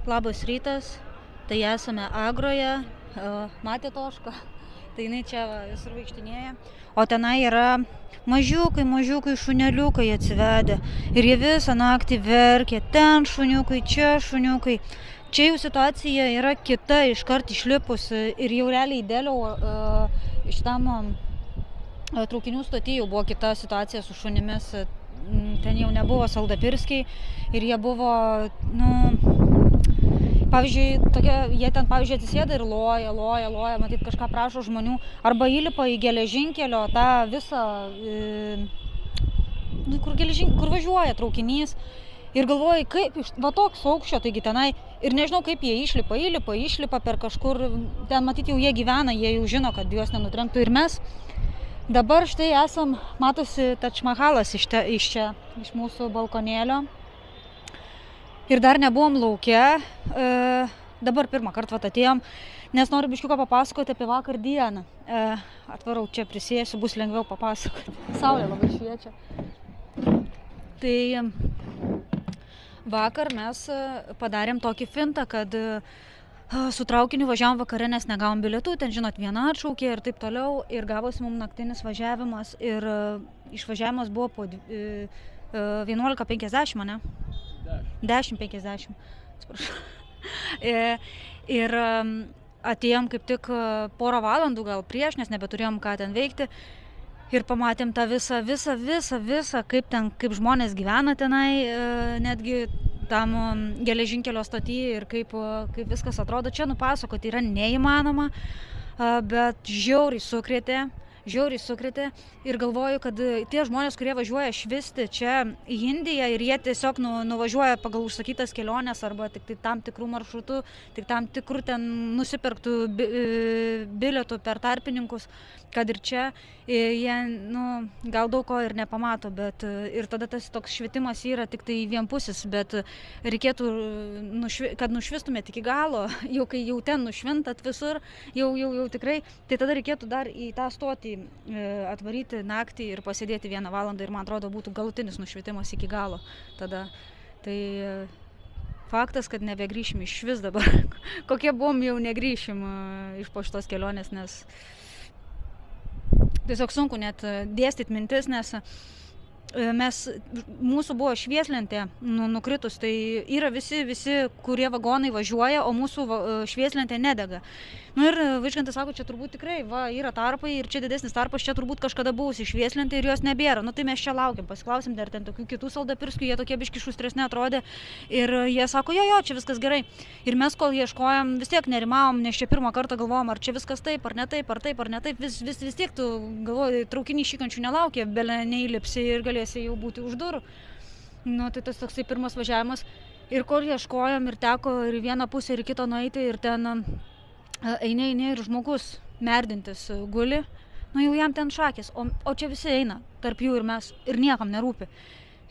Labas rytas, tai esame Agroje, matėte Ošką, tai jinai čia visur vaikštinėja, o tenai yra mažiukai šuneliukai atsivedę ir jie visą naktį verkė, ten šuniukai, čia šuniukai. Čia jau situacija yra kita, iškart išlipus ir jau realiai dėliau šitam traukinių stoty jau buvo kita situacija su šunimis, ten jau nebuvo Saldapirskiai ir jie buvo, pavyzdžiui, jie ten, pavyzdžiui, atsisėda ir loja, matyt, kažką prašo žmonių, arba įlipa į geležinkelio tą visą, kur važiuoja traukinys ir galvoja, kaip, va toks aukščio, taigi tenai, ir nežinau, kaip jie įlipa per kažkur, ten matyt jau jie gyvena, jie jau žino, kad juos nenutrenktų ir mes. Dabar štai esam, matosi Tadž Mahalas iš čia, iš mūsų balkonėlio. Ir dar nebuvom lauke, dabar pirmą kartą atėjom, nes noriu biškiuką papasakoti apie vakar dieną. Atvarau čia prisėsiu, bus lengviau papasakoti. Saulė labai šviečia. Tai vakar mes padarėm tokį fintą, kad su traukiniu važiavom vakare, nes negavom bilietų, ten žinot, vieną atšaukė ir taip toliau. Ir gavosi mums naktinis važiavimas ir išvažiavimas buvo po 11:50, ne? 10:50, atsiprašau. Ir atėjom kaip tik porą valandų gal prieš, nes nebeturėjom ką ten veikti. Ir pamatėm tą visą, kaip žmonės gyvena tenai, netgi tam geležinkelio stoty ir kaip viskas atrodo. Čia nupasakoti yra neįmanoma, bet žiauriai sukrėtė ir galvoju, kad tie žmonės, kurie važiuoja švisti čia į Indiją ir jie tiesiog nuvažiuoja pagal užsakytas keliones arba tik tai tam tikrų maršrutų, tik tam tikrų ten nusipirktų bilietų per tarpininkus, kad ir čia jie gal daug ko ir nepamato, bet ir tada tas toks švietimas yra tik tai vienpusis, bet reikėtų, kad nušvistumėt iki galo, jau kai jau ten nušvintat visur, jau tikrai, tai tada reikėtų dar į tą stotį atvaryti naktį ir pasėdėti 1 valandą ir man atrodo būtų galutinis nušvietimas iki galo tada. Tai faktas, kad nebegrįšim iš vis dabar. Kokie buvom, jau negrįšim iš po šitos kelionės, nes tiesiog sunku net dėstyti mintis, nes mūsų buvo švieslentė nukritus, tai yra visi, kurie vagonai važiuoja, o mūsų švieslentė nedega. Ir Vaižgantas sako, čia turbūt tikrai yra tarpai ir čia didesnis tarpas, čia turbūt kažkada buvusi švieslentė ir jos nebėra. Tai mes čia laukiam, pasiklausim dar ten tokių kitų Saldapirskių, jie tokie biški šustresni atrodė ir jie sako, jo, čia viskas gerai. Ir mes kol ieškojom, vis tiek nerimavom, nes čia pirmą kartą galvojom, ar čia viskas taip, ar ne taip, vis tiek tu galvoji, traukinys šykančių nelaukia, belė neįlipsi ir galėsi jau būti už durų. Tai tas toksai pirmas važiavimas ir kol ieškojom ir teko ir vieną pusę ir kitą nueiti ir ten eini ir žmogus merdintis guli, jau jam ten šakės, o čia visi eina, tarp jų ir mes, ir niekam nerūpi.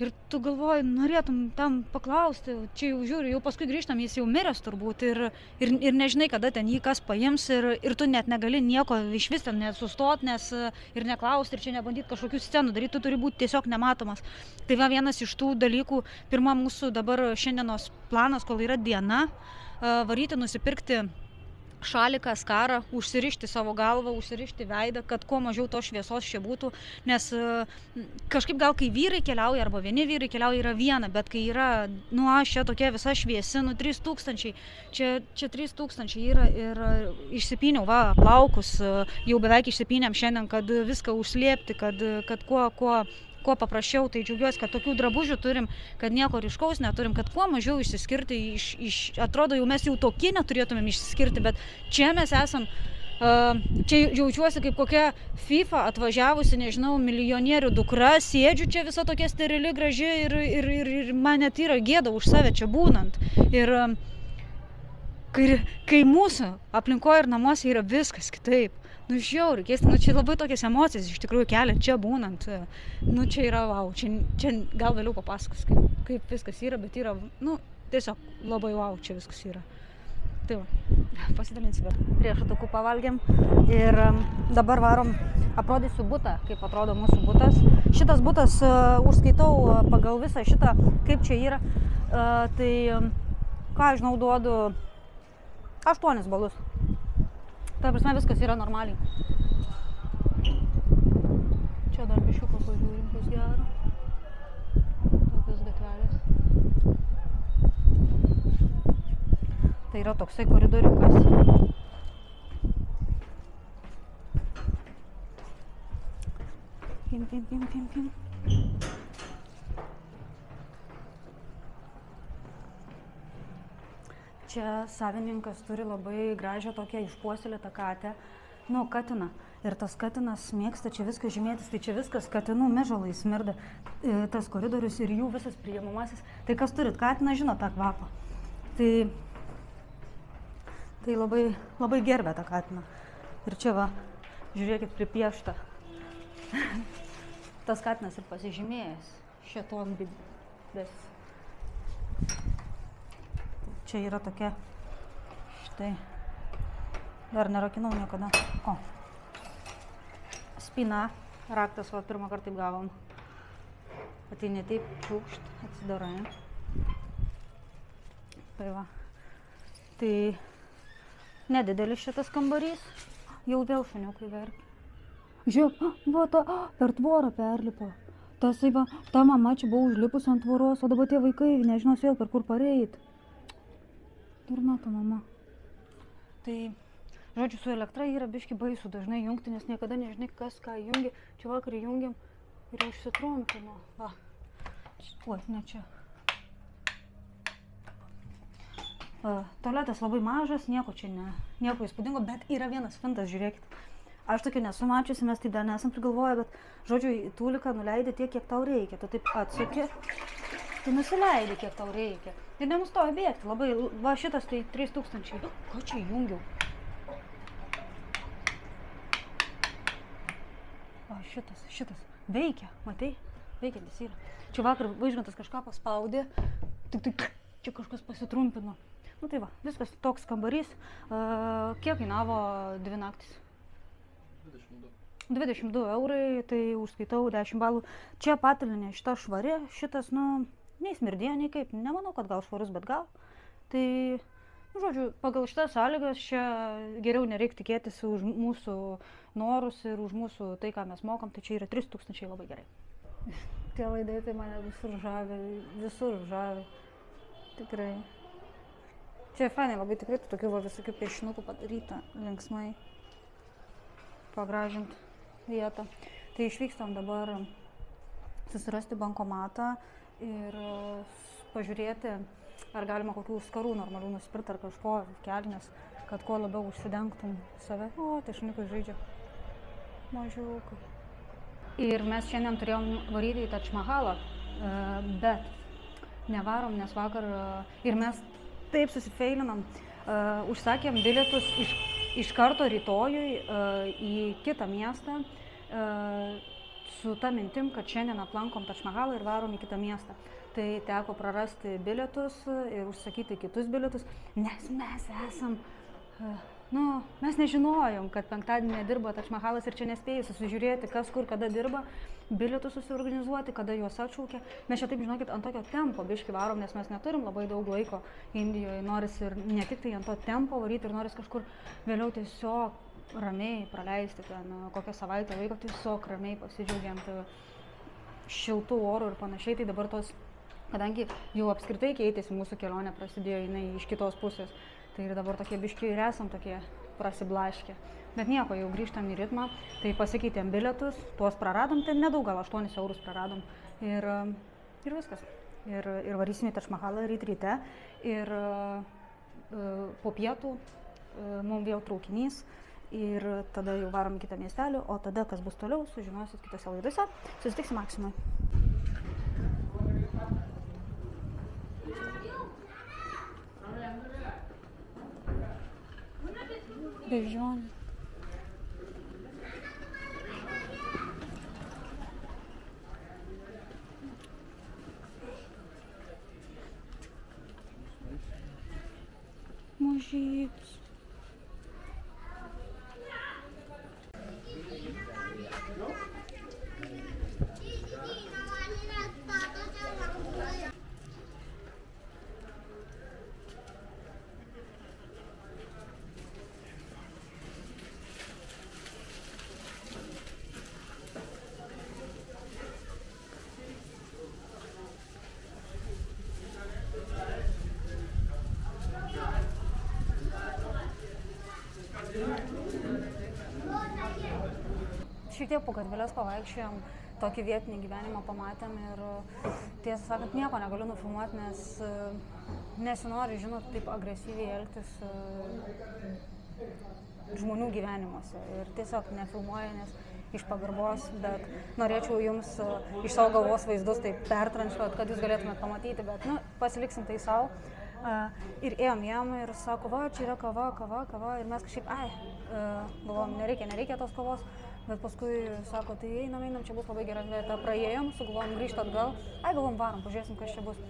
Ir tu galvoji, norėtum tam paklausti, čia jau žiūri, jau paskui grįžtam, jis jau miręs turbūt ir nežinai, kada ten jį kas paims ir tu net negali nieko iš vis ten nesustot, nes ir neklausti ir čia nebandyti kažkokių scenų daryti, tu turi būti tiesiog nematomas. Tai vienas iš tų dalykų, pirma mūsų dabar šiandienos planas, kol yra diena, varyti nusipirkti šaliką, skarą, užsirišti savo galvą, užsirišti veidą, kad kuo mažiau tos šviesos čia būtų, nes kažkaip gal kai vyrai keliauja arba vieni vyrai keliauja yra viena, bet kai yra, aš čia tokia visa šviesi, 3000, čia 3000 yra ir išsipyniau, plaukus, jau beveik išsipynėm šiandien, kad viską užslėpti, kad kuo paprasčiau, tai džiaugiuosi, kad tokių drabužių turim, kad nieko ryškaus neturim, kad kuo mažiau išsiskirti, atrodo, jau mes jau tokie neturėtumėm išsiskirti, bet čia mes esam, čia jaučiuosi kaip kokia FIFA atvažiavusi, nežinau, milijonierių dukra, sėdžiu čia visa tokia sterili, graži ir man net yra gėda už save čia būnant. Ir kai mūsų aplinkoje ir namuose yra viskas kitaip, žiauriai keista, čia labai tokias emocijas iš tikrųjų kelia čia būnant, čia yra čia gal vėliau papasakos, kaip viskas yra, bet yra, tiesiog labai čia viskas yra. Tai pasidalinsiu, riešutukų pavalgėm ir dabar varom, aprodysiu butą, kaip atrodo mūsų butas. Šitas butas užskaitau pagal visą šitą, kaip čia yra, tai ką žinau, duodu 8 balus. Tai prasme viskas yra normaliai. Čia dar biškiuką pažiūrim, kas gero. Tokios gatvelės. Tai yra toksai koridoriukas. Pim. Čia savininkas turi labai gražią tokią išpuoselėtą katę, katiną. Ir tas katinas mėgsta čia viską žymėtis, tai čia viskas katinų mežalai smirda, tas koridorius ir jų visas priimamasis. Tai kas turit katiną, žino tą kvapą. Tai labai, labai gerbė tą katiną. Ir čia va, žiūrėkit, pripiešta. Tas katinas ir pasižymėjęs. Šeton bidės. Čia yra tokia, štai, dar nerakinau niekada. O, spyna, raktas, va, pirmą kartą taip gavom. Ateini taip, čiūkšt, atsidarai. Tai va, tai nedidelis šitas kambarys, jau vėl šuniukai verkia. Žiūrėk, va, per tvorą perlipo. Tas, va, ta mama čia buvo užlipus ant tvoros, o dabar tie vaikai nežinos vėl per kur pareit. Durna ta mama. Tai, žodžiu, su elektra yra biški baisu dažnai jungti, nes niekada nežinai, kas ką jungia. Čia vakar jungiam ir užsitrumpino. Va. Oi, ne čia. Tualetas labai mažas, nieko čia nieko įspūdingo, bet yra vienas fintas, žiūrėkit. Aš tokio nesu mačiusi, mes tai dar nesam prigalvoję, bet, žodžiu, tūliką nuleidai tiek, kiek tau reikia. Tu taip atsuki, tu nusileidai, kiek tau reikia. Ir nenustoja bėgti, labai, va šitas tai 3000. Ko čia jungiau? Va šitas, veikia, matai? Veikiantis yra. Čia vakar Vaižgantas kažką paspaudė, tik čia kažkas pasitrumpino. Nu tai va, viskas toks kambarys. Kiek kainavo 2 naktis? 22 eurai, tai užskaitau 10 balų. Čia patalynė šita švari, šitas, nei smirdėjo, nei kaip. Nemanau, kad gal švarus, bet gal. Tai, žodžiu, pagal šitas sąlygas čia geriau nereikia tikėtis už mūsų norus ir už mūsų tai, ką mes mokam, tai čia yra 3000 labai gerai. Tie laidai tai mane visur žavi. Tikrai. Čia fainai labai tikrai, tokių visokių piešinukų padaryta, linksmai pagražint vietą. Tai išvykstam dabar susirasti bankomatą ir pažiūrėti, ar galima kokių skarų normalių nusipirkti ar kažko, kelnes, kad kuo labiau užsidengtum save. O, tai šuniukai žaidžia. Mažiukai. Ir mes šiandien turėjom varyti į Tadž Mahalą, bet nevarom, nes vakar ir mes taip susifeilinam, užsakėm bilietus iš karto rytojui į kitą miestą su ta mintim, kad šiandien aplankom Tadž Mahalą ir varom į kitą miestą. Tai teko prarasti bilietus ir užsakyti kitus bilietus, nes mes esam, mes nežinojom, kad penktadienį dirba Tadž Mahalas ir čia nespėjai susižiūrėti, kas kur kada dirba, bilietus susiorganizuoti, kada juos atšaukia. Mes čia taip, žinokit, ant tokio tempo biški varom, nes mes neturim labai daug laiko Indijoje. Noris ir ne tik tai ant to tempo varyti ir noris kažkur vėliau tiesiog ramiai praleisti ten kokią savaitę laiko, tiesiog ramiai pasidžiaugiant šiltų orų ir panašiai. Tai dabar tos, kadangi jau apskritai keitėsi mūsų kelionė, prasidėjo jinai iš kitos pusės, tai ir dabar tokie biški ir esam tokie prasiblaškę. Bet nieko, jau grįžtam į ritmą, tai pasikeitėm bilietus, tuos praradom, tai nedaug, gal 8 eurus praradom ir viskas. Ir varysim į Tadž Mahalą ryte ir po pietų mums vėl traukinys ir tada jau varom į kitą miestelį, o tada kas bus toliau, sužinosit kitose laidose. Susitiksim Maksimoj. Bežionė. Mažytis. tiek po gatveles pavaikščiojom, tokį vietinį gyvenimą pamatėm ir tiesą sakant nieko negaliu nufilmuoti, nes nesinori, žinot, taip agresyviai elgtis žmonių gyvenimuose ir tiesiog nefilmuoja, nes iš pagarbos, bet norėčiau jums iš savo galvos vaizdus taip pertransliuoti, kad jūs galėtumėt pamatyti, bet pasiliksim tai savo. Ir ėjom ir sako, va, čia yra kava, ir mes kažkaip, galvom, nereikia tos kavos, bet paskui sako, tai einam, čia bus labai gera vieta, praėjom, sugalvom grįžti atgal, galvom, varom, pažiūrėsim, kas čia bus.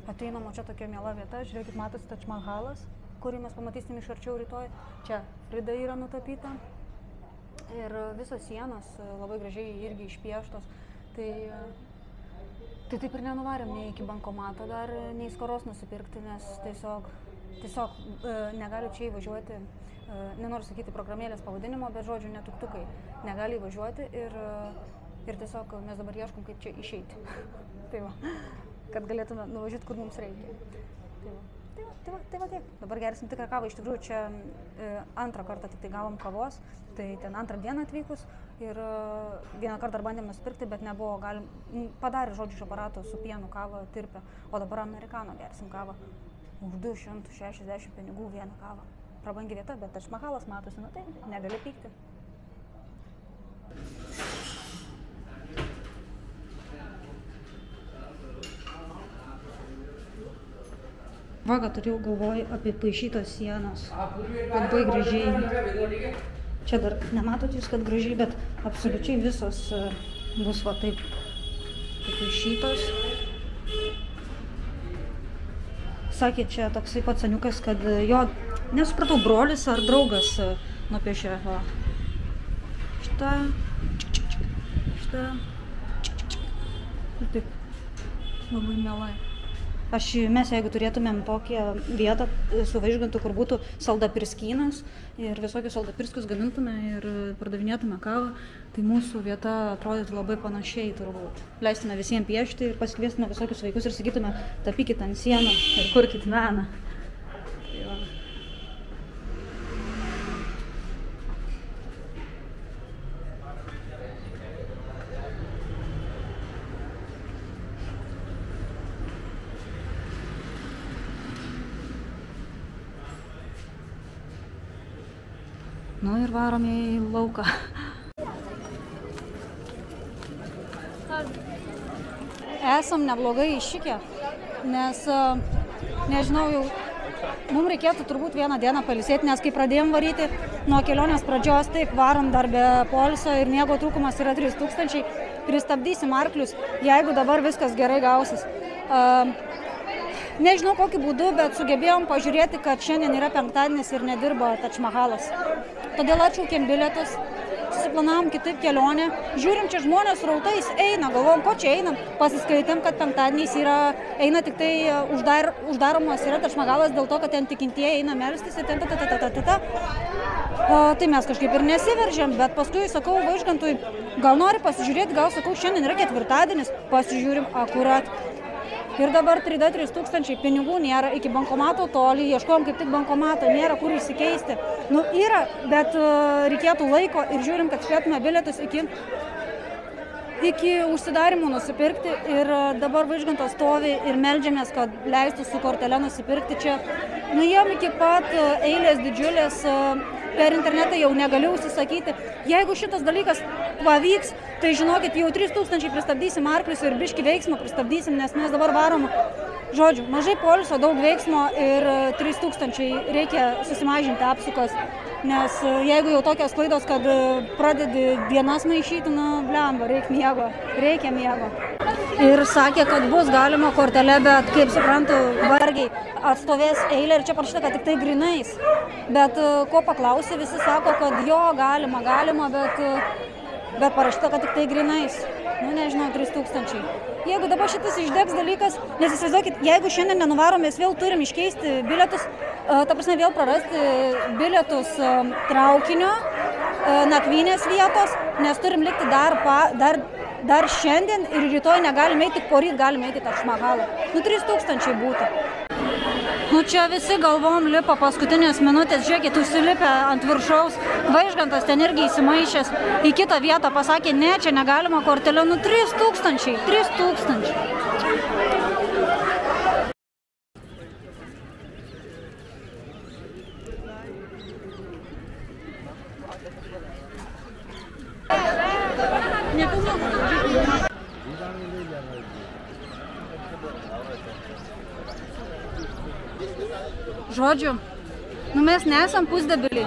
Ateinam, o čia tokia miela vieta, žiūrėkit, matosi Tadž Mahalas, kurį mes pamatysim iš arčiau rytoj, čia Frida yra nutapyta. Ir visos sienos labai gražiai irgi išpieštos, tai taip ir nenuvarėm nei iki bankomato dar, nei skaros nusipirkti, nes tiesiog negali čia įvažiuoti, nenoriu sakyti programėlės pavadinimo, bet žodžiu netuktukai negali įvažiuoti ir tiesiog mes dabar ieškom, kaip čia išeiti, tai va, kad galėtume nuvažiuoti, kur mums reikia. Tai va tiek. Dabar gersim tikrą kavą. Iš tikrųjų, čia antrą kartą tik tai gavom kavos, tai ten antrą dieną atvykus ir vieną kartą dar bandėm nusipirkti, bet nebuvo, padarė žodžiu iš aparato su pienu kavą tirpę, o dabar amerikano gersim kavą už 260 pinigų vieną kavą. Prabangi vieta, bet Tadž Mahalas matosi, tai negali pykti. Va, kad turėjau galvoj apie paišytos sienos, labai gražiai. Čia dar nematot jūs, kad gražiai, bet absoliučiai visos bus va taip paišytos. Sakė čia toksai pats seniukas, kad jo, nesupratau, brolis ar draugas nupiešė. Šitą. Ir taip, labai mielai. Mes, jeigu turėtumėm tokią vietą su Vaižgantu, kur būtų saldapirskynės ir visokius saldapirskius gamintume ir pardavinėtume kavą, tai mūsų vieta atrodytų labai panašiai turbūt. Leistume visiems piešti ir pasikviestume visokius vaikus ir sakytume, tapykit ant sieną ir kurkit meną. Tai va. Nu ir varom į lauką. Esam neblogai iššykę, nes, nežinau, jau mums reikėtų turbūt vieną dieną pailsėti, nes kai pradėjom varyti nuo kelionės pradžios, taip varom dar be poilsio ir miego trūkumas yra 3000, pristabdysim arklius, jeigu dabar viskas gerai gausis. Nežinau kokiu būdu, bet sugebėjom pažiūrėti, kad šiandien yra penktadienis ir nedirba Tadž Mahalas. Todėl atšaukėm bilietus, susiplanavom kitaip kelionę. Žiūrim, čia žmonės rautais eina, galvom, ko čia einam. Pasiskaitėm, kad penktadieniais eina tik tai uždaromas yra Tadž Mahalas dėl to, kad ten tikintieji eina melstis ir ten Tai mes kažkaip ir nesiveržėm, bet paskui sakau Vaižgantui, gal nori pasižiūrėti, gal sakau, šiandien yra ketvirtadienis, pasižiūrim akurat. Ir dabar 3000 pinigų nėra, iki bankomato toli, ieškojom kaip tik bankomato, nėra kur įsikeisti. Nu, yra, bet reikėtų laiko ir žiūrim, kad spėtume bilietus iki užsidarimų nusipirkti. Ir dabar Vaižgantas stovi ir meldžiamės, kad leistų su kortele nusipirkti čia. Nuėjom iki pat eilės didžiulės, per internetą jau negaliu užsisakyti. Jeigu šitas dalykas pavyks, tai žinokit, jau 3000 pristabdysim arklius ir biškį veiksmo pristabdysim, nes mes dabar varom, žodžiu, mažai poilsio, daug veiksmo ir 3000 reikia susimažinti apsukas, nes jeigu jau tokios klaidos, kad pradedi dienas maišyti, nu, blemba, reikia miego. Ir sakė, kad bus galima kortelė, bet, kaip suprantu, vargiai atstovės eilė ir čia parašyta, kad tik tai grinais. Bet ko paklausė, visi sako, kad jo, galima, bet parašyta, kad tik tai grinais. Nu, nežinau, 3000. Jeigu dabar šitas išdegs dalykas, nes įsivaizduokit, jeigu šiandien nenuvarom, mes vėl turim iškeisti bilietus, ta prasme vėl prarasti bilietus traukinio, nakvynės vietos, nes turim likti dar šiandien ir rytoj negalim eiti, tik poryt galim eiti Tadž Mahalą. Nu, 3000 būtų. Nu čia visi galvom lipa paskutinės minutės, žiūrėkit, užsilipę ant viršaus, Vaižgantas ten irgi įsimaišęs į kitą vietą, pasakė, ne, čia negalima kortelė, nu 3000. Žodžiu, nu mes nesam pusdebiliai,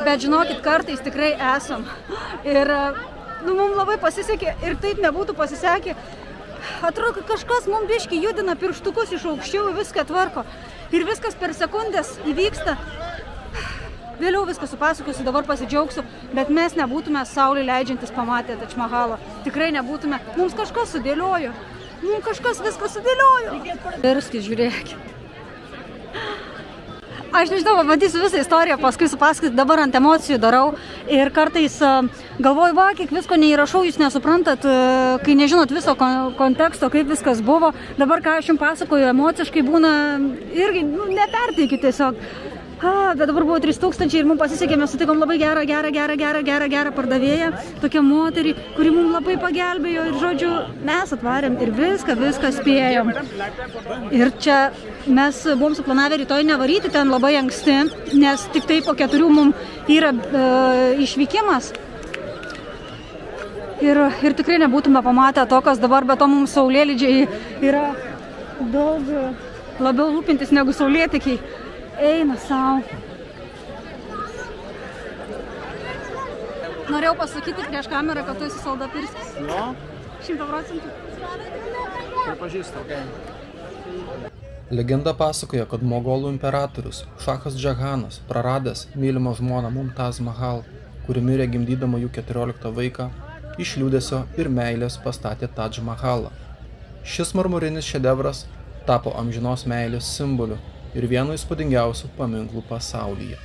bet žinokit, kartais tikrai esam. Ir nu, mums labai pasisekė ir taip nebūtų pasisekę. Atrodo, kad kažkas mums biškį judina pirštukus iš aukščiau, viską tvarko. Ir viskas per sekundės įvyksta. Vėliau viską supasakosiu, dabar pasidžiaugsiu, bet mes nebūtume saulį leidžiantis pamatę Tadž Mahalą. Tikrai nebūtume. Mums kažkas sudėliojo. Mums kažkas viską sudėliojo. Irskis, žiūrėkit. Aš nežinau, pamatysiu visą istoriją, paskui supasakosiu, dabar ant emocijų darau. Ir kartais galvoju, va, kiek visko neįrašau, jūs nesuprantat, kai nežinot viso konteksto, kaip viskas buvo. Dabar, ką aš jums pasakoju, emociškai būna irgi, nu, neperteikit tiesiog. Bet dabar buvo 3000 ir mums pasisekė, mes sutikom labai gerą pardavėją, tokią moterį, kuri mums labai pagelbėjo ir, žodžiu, mes atvarėm ir viską spėjom. Ir čia mes buvom suplanavę rytoj nevaryti ten labai anksti, nes tik tai po 4 mums yra išvykimas. Ir tikrai nebūtume pamatę to, kas dabar, bet to mums saulėlydžiai yra daug labiau rūpintis negu saulėtekiai. Eina savo. Norėjau pasakyti prieš kamerą, kad tu esi Saldapirskis. Jo? 100%. Pripažįstu, okei. Legenda pasakoja, kad mogolų imperatorius Šachas Džahanas, praradęs mylimą žmoną Mumtaz Mahal, kuri mirė gimdydama jų 14 vaiką, iš liūdesio ir meilės pastatė Tadž Mahalą. Šis marmurinis šedevras tapo amžinos meilės simboliu ir vienu įspūdingiausių paminklų pasaulyje.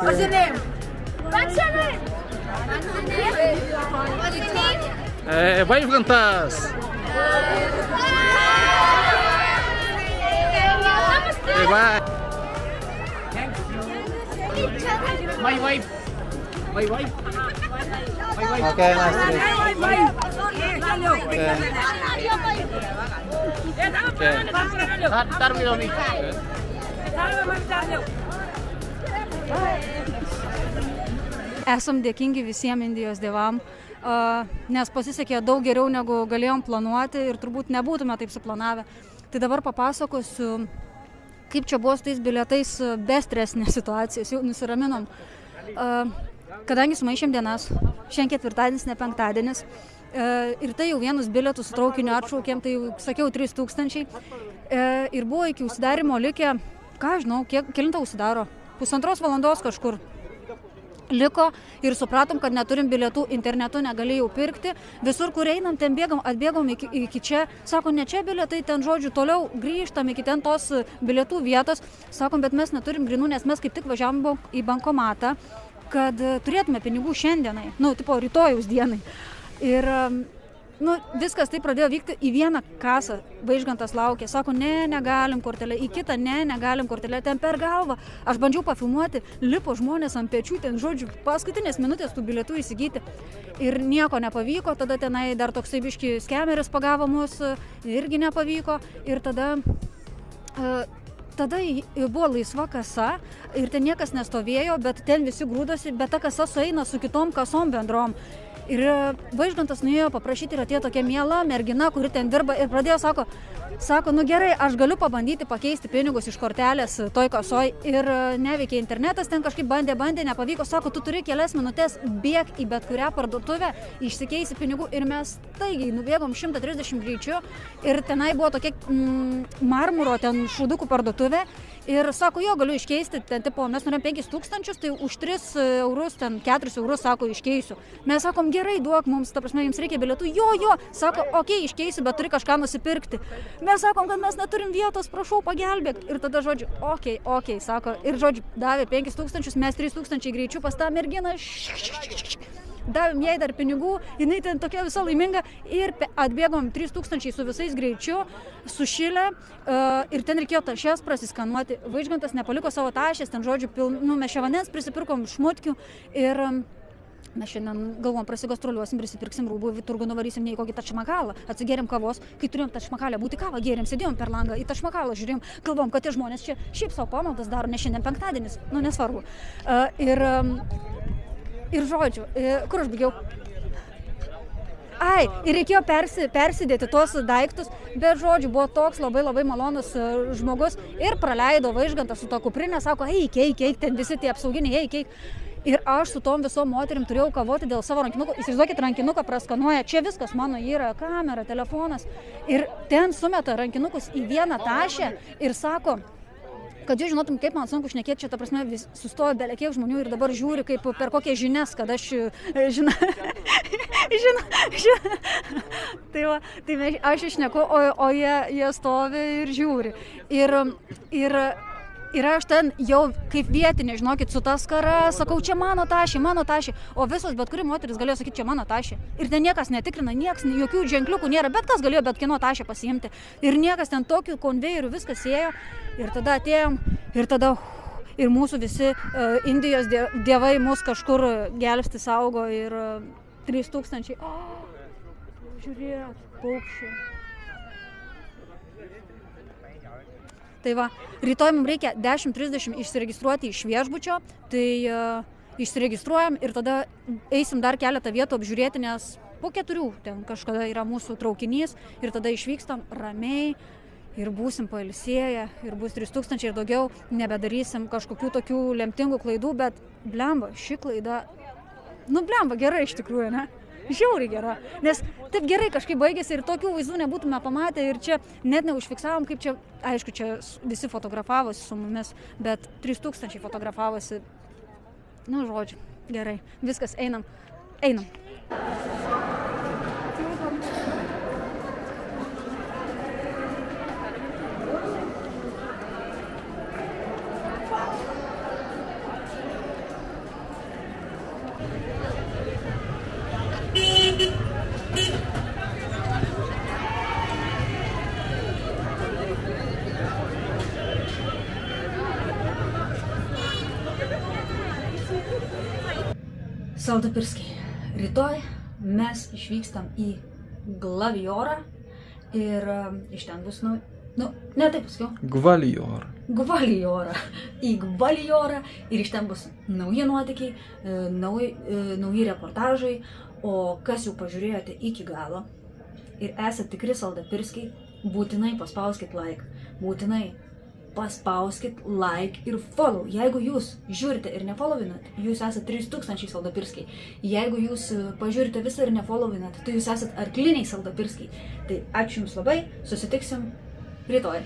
What's your name? What's your name? What's your name? Vaižgantas! My wife. My wife. Okay, nice to meet you. Esam dėkingi visiems Indijos dievam, nes pasisekė daug geriau negu galėjom planuoti ir turbūt nebūtume taip suplanavę. Tai dabar papasakosiu, kaip čia buvo su tais bilietais be stresinės situacijos, jau nusiraminom. Kadangi sumaišėm dienas, šiandien ketvirtadienis, ne penktadienis, ir tai jau vienus bilietus su traukiniu atšaukėm, tai jau sakiau 3000, ir buvo iki užsidarimo likę, ką žinau, kelintą užsidaro, 1,5 valandos kažkur liko ir supratom, kad neturim bilietų, internetu negalėjau pirkti, visur, kur einam, ten atbėgom iki čia, sako, ne čia bilietai, ten žodžiu, toliau grįžtam iki ten tos bilietų vietos, sakom, bet mes neturim grinų, nes mes kaip tik važiavom į bankomatą, kad turėtume pinigų šiandienai, nu, tipo rytojaus dienai. Ir viskas taip pradėjo vykti. Į vieną kasą Vaižgantas laukė, sako, ne, negalim kortelę, į kitą, ne, negalim kortelę, ten per galvą. Aš bandžiau pafilmuoti, lipo žmonės ant pečių, ten žodžiu, paskutinės minutės tų bilietų įsigyti. Ir nieko nepavyko, tada tenai dar toksai biški skemeris pagavo mus, irgi nepavyko. Ir tada buvo laisva kasa ir ten niekas nestovėjo, bet ten visi grūdosi, bet ta kasa sueina su kitom kasom bendrom. Ir Vaižgantas nuėjo paprašyti ir atėjo tokia miela mergina, kuri ten dirba ir pradėjo, sako, nu gerai, aš galiu pabandyti pakeisti pinigus iš kortelės toj kasoj ir neveikia internetas, ten kažkaip bandė, nepavyko, sako, tu turi kelias minutės, bėk į bet kurią parduotuvę, išsikeisi pinigų ir mes staigiai nubėgom 130 greičiu ir tenai buvo tokia marmuro ten šūdukų parduotuvė ir sako, jo, galiu iškeisti, ten tipo, mes norėjom 5000, tai už 3 eurus, ten 4 eurus, sako, iškeisiu. Mes sakom, gerai, duok mums, ta prasme, jums reikia bilietų, jo, sako, okei, iškeisiu, bet turi kažką nusipirkti. Mes sakom, kad mes neturim vietos, prašau, pagelbėk. Ir tada, žodžiu, okei, sako, ir žodžiu, davė 5000, mes 3000 greičiu pas tą merginą, davėm jai dar pinigų, jinai ten tokia visa laiminga ir atbėgom 3000 su visais greičiu, sušilę ir ten reikėjo tašės prasiskanuoti. Vaižgantas nepaliko savo tašės, ten žodžiu, mes čia vandens prisipirkom šmutkių ir mes šiandien galvom prasigastroliuosim, prisipirksim rūbų, į turgų nuvarysim ne į kokį tačmakalą, atsigėrėm kavos, kai turėjom tačmakalę būti kavą, gėrėm, sėdėjom per langą, į tačmakalą žiūrėjom, galvom, kad tie žmonės čia šiaip savo pamaldas daro, nes šiandien penktadienis, nesvarbu. Ir žodžiu, kur aš baigiau? Ir reikėjo persidėti tuos daiktus, bet žodžiu, buvo toks labai malonus žmogus ir praleido Vaižgantas su to kuprinė, sako, eik, ten visi tie apsauginiai, eik. Ir aš su tom visom moterim turėjau kavoti dėl savo rankinukų. Įsivaizduokit, rankinuką praskanuoja, čia viskas mano yra, kamera, telefonas. Ir ten sumeta rankinukus į vieną tašę ir sako, kad jūs žinotum, kaip man sunku šnekėti, čia ta prasme sustojo belekiek žmonių ir dabar žiūri kaip per kokias žinias, kad aš žinau. Tai aš išneku, o jie stovi ir žiūri. Ir aš ten jau kaip vietinė, žinokit, su ta skara, sakau, čia mano tašė, o visos, bet kuri moteris galėjo sakyti, čia mano tašė. Ir ten niekas netikrina, jokių ženkliukų nėra, bet kas galėjo bet kieno tašę pasiimti. Ir niekas ten tokių konvejerių viskas ėjo. Ir tada atėjom, ir mūsų visi Indijos dievai mus kažkur gelbsti saugo ir 3000. Žiūrėt, paukščiai. Tai va, rytoj mums reikia 10:30 išsiregistruoti iš viešbučio, tai išsiregistruojam ir tada eisim dar keletą vietų apžiūrėti, nes po 4 ten kažkada yra mūsų traukinys ir tada išvykstam ramiai ir būsim pailsėję ir bus 3000 ir daugiau, nebedarysim kažkokių tokių lemtingų klaidų, bet blemba, ši klaida, blemba, gerai iš tikrųjų, ne? Žiauriai gera, nes taip gerai kažkaip baigėsi ir tokių vaizdų nebūtume pamatę ir čia net neužfiksavom, kaip čia, aišku, čia visi fotografavosi su mumis, bet 3000 fotografavosi, žodžiu, gerai, viskas, einam. Saldupirskiai. Rytoj mes išvykstam į Gvalijorą ir iš ten bus ne taip pasakiau. Gvalijorą. Į Gvalijorą ir iš ten bus nauji nuotykiai, nauji reportažai, o kas jau pažiūrėjote iki galo ir esate tikri Saldupirskiai, būtinai paspauskit like, paspauskit like ir follow. Jeigu jūs žiūrite ir nefollowinat, jūs esate 3000 Saldupirskiai. Jeigu jūs pažiūrite visą ir nefollowinat, tai jūs esate arkliniai Saldupirskiai. Tai ačiū jums labai, susitiksim rytoj.